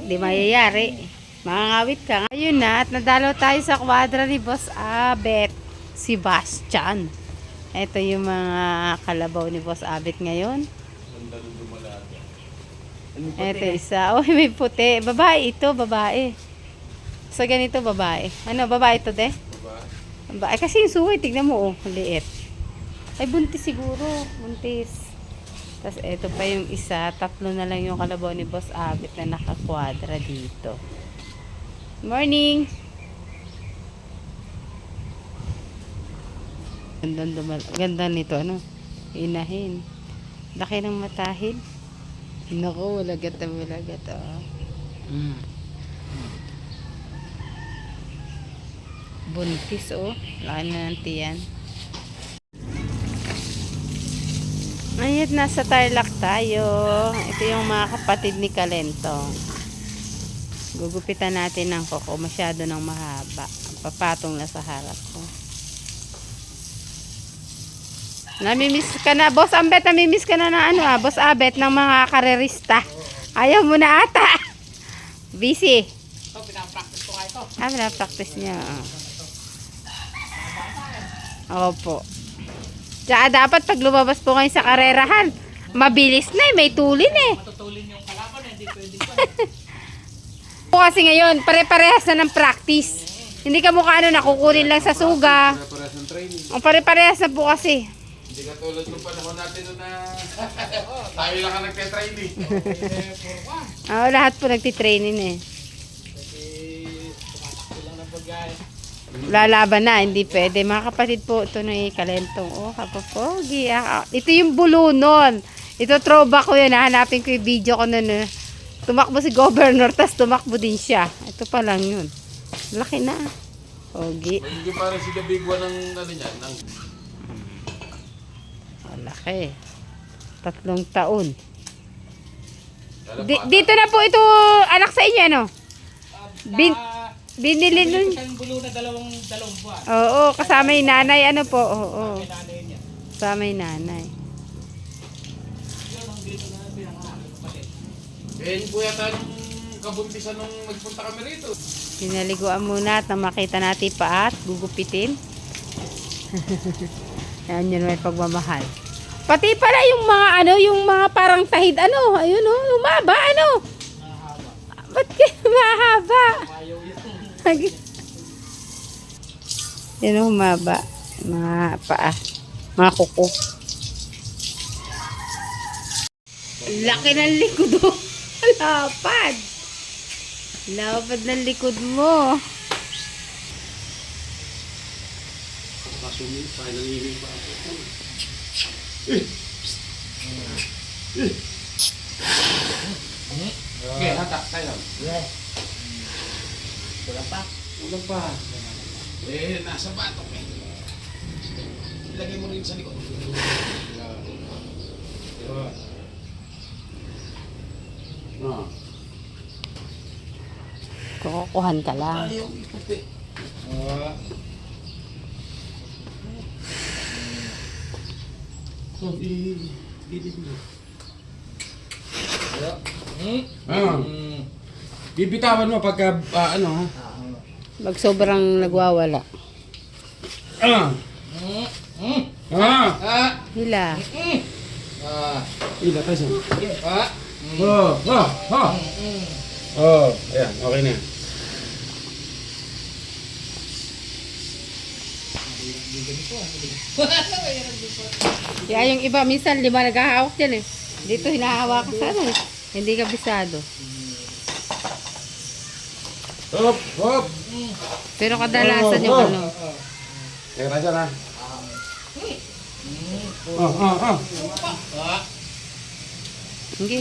Di mayayari. Mangangawit ka. Ayun na, at nadalaw tayo sa kwadra ni Boss Abet. Si Bastian. Ito yung mga kalabaw ni Boss Abet ngayon. Ito isa. Oh, may puti. Babae ito, babae. Sa ganito, babae. Ano, babae ito, de? Babae. Kasi yung suhoy, tignan mo, oh, liit. Ay, buntis siguro. Buntis. Tapos, ito pa yung isa. 3 na lang yung kalabaw ni Boss Abet na nakakwadra dito. Morning! Ganda nito, ano? Inahin. Laki ng matahin. Naku, walagat na walagat, oh. Buntis, oh. Laki na ng tiyan. Ayun, nasa Tarlac tayo. Ito yung mga kapatid ni Kalentong. Gugupitan natin ng kuko. Masyado ng mahaba. Papatong na sa harap ko. Namimiss ka na, Boss Ambet. Namimiss ka na ano, Boss Abet, ng mga karerista. Ayaw mo na ata. Busy. Ito, pinapractice ko nga ito. Pinapractice niya. Opo. Tsaka dapat pag lumabas po kayo sa karerahan, mabilis na, may tulin eh. Matutulin yung kalaban, hindi pwede pa. Kasi ngayon, pare-parehas na ng practice. Hindi ka mukha ano, nakukunin lang sa suga. Pare-parehas ng training. Ang pare-parehas na po kasi. Hindi ka tulad nung panahon natin na tayo lang ka nagte-training. Oo, lahat po nagtitraining eh. Kasi tumatakbo lang ng bagay. Lalaban na, hindi pwede. Mga kapatid po, ito na Kalentong. Oh, kapapogi. Ito yung bulunon. Ito throwback ko yun. Hanapin ko yung video ko nun. Tumakbo si Governor, tas tumakbo din siya. Ito pa lang yun. Laki na. Pogi. Hindi parang si the big one ng ano niyan. Laki. 3 taon. Dito na po ito, anak sa inyo, ano? Binili nun. Isang bulo na dalawang buwan. Oo, kasama yung nanay, ano po. Oo, May nanay niya. kasama yung nanay. Yun ang dito na pinangalan kapatid. Eh, yung kuya tayong kabuntisan nung nagpunta kami rito. Pinaliguan muna at na makita natin pa at gugupitin. Yan yun may pagmamahal. Pati pala yung mga ano, yung mga parang tahid ano, ayun oh, lumaba ano. Mahaba. Ba't kaya mahaba? Ayaw yun. Yan oh, humaba. Mga paa, mga kuko. Laki ng likod oh. Lapad. Lapad ng likod mo. Kasumi, tayo nangihingi pa ako. Okay, hatak tayo. Wala pa. Wala pa. Eh, nasa batok eh. Ilagay mo rin sa likod. Kukukuhan ka lang. Ayaw, puti. So, didid mo. Bibitawan mo pagka, ano ha? Pag sobrang nagwawala. Hila. Ila tayo siya. Ayan, okay na yan. Kaya yung iba, minsan 5 naghahawak dyan eh. Dito hinahawakan sa ano eh. Hindi kabisado. Hop, hop. Pero kadalasan yung ano. Kaya tayo na. Hindi.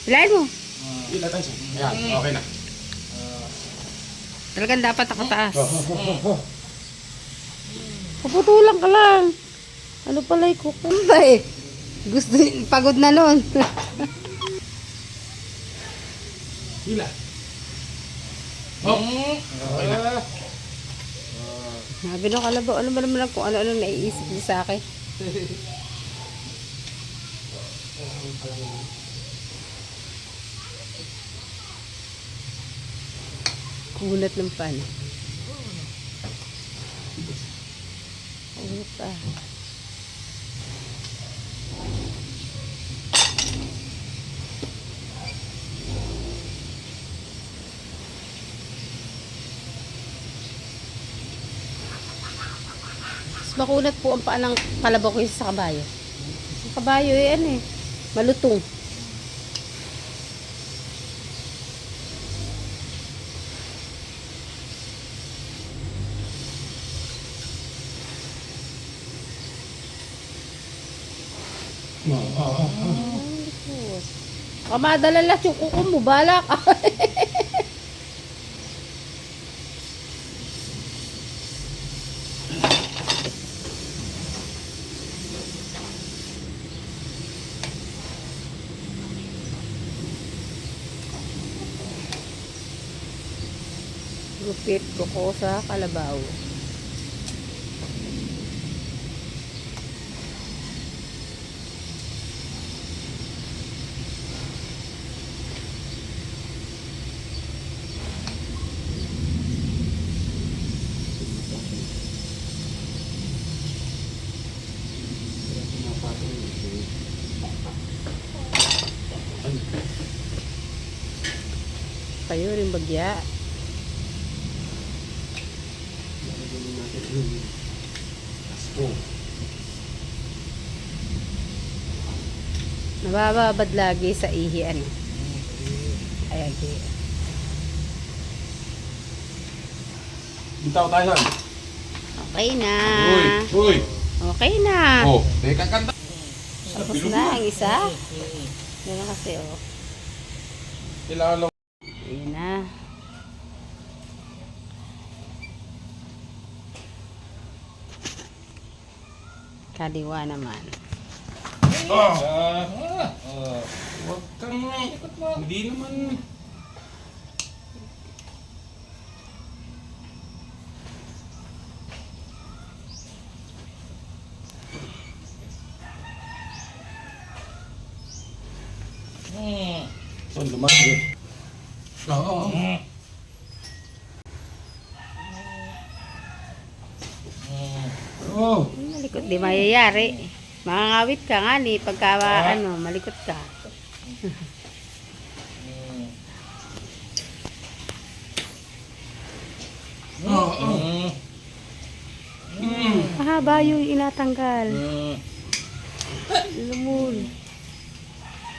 Hilahin mo. Ila tayo siya. Ayan, okay na. Talagang dapat nakataas. Kaputulan ka lang. Ano pala yung kukumba eh. Gusto, pagod na nun. Ila. Hop. Okay na. Sabi nung kalabaw, ano ba naman lang kung ano-ano naiisip niya sa akin. Kunat ng pan. Ano pa? Mas makunat po ang paa ng kalabaw kaysa sa kabayo. Sa kabayo eh, ano eh, malutong. Kamadala lahat yung kuko mo, balak. Gupit kuko sa kalabaw. Kayo rin bagya. Nabababad lagi sa ihian. Ay, okay. Bitaw tayo saan? Okay na. Uy! Okay na. Oh, teka kanta. Tapos na ang isa. Yan kasi, oh. Kailangan lang. Ayun na. Kaliwa naman. Huwag kang hindi naman. Saan lumaki? Oo. Oh. Malikot, di mayayari. Makangawit ka nga ni pagka ano, malikot ka. Mahaba yung inatanggal.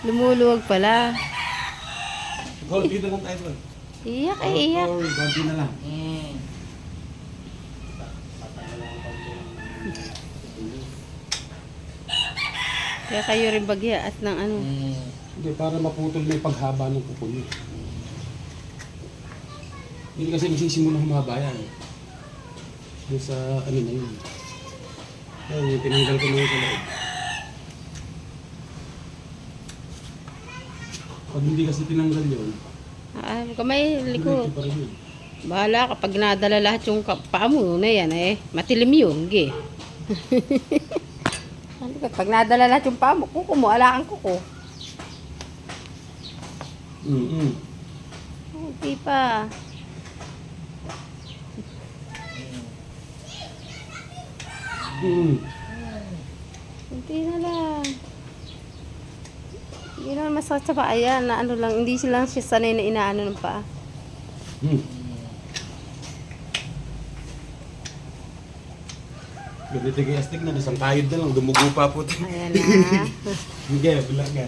Lumuluwag pala. Gol, dito lang tayo, Gol. Iyak ay iyak. Ganti na lang. Kaya kayo rin bagya at ng ano. Hindi, para maputol na yung paghaba ng kuko niyo. Hindi kasi nagsisimula humaba yan. Yung sa ano na yun. Kaya yung tinanggal ko na yun sa loob. Pag hindi kasi tinanggal yun, Kamay, likod. diretso pa rin yun. Bahala kapag nadala lahat yung paa mo na yan eh. Matilim yun, ge. Pag nadala lahat yung paa mo, kuko mo, alakan kuko. Hindi pa. Hindi na lang. Hindi naman masakit sa paa yan. Na ano lang, hindi silang siya sanay na inaano ng paa. Ganito kay astig na, isang kayod na lang, dumugo pa po. Ayan na. Hindi, bulag nga.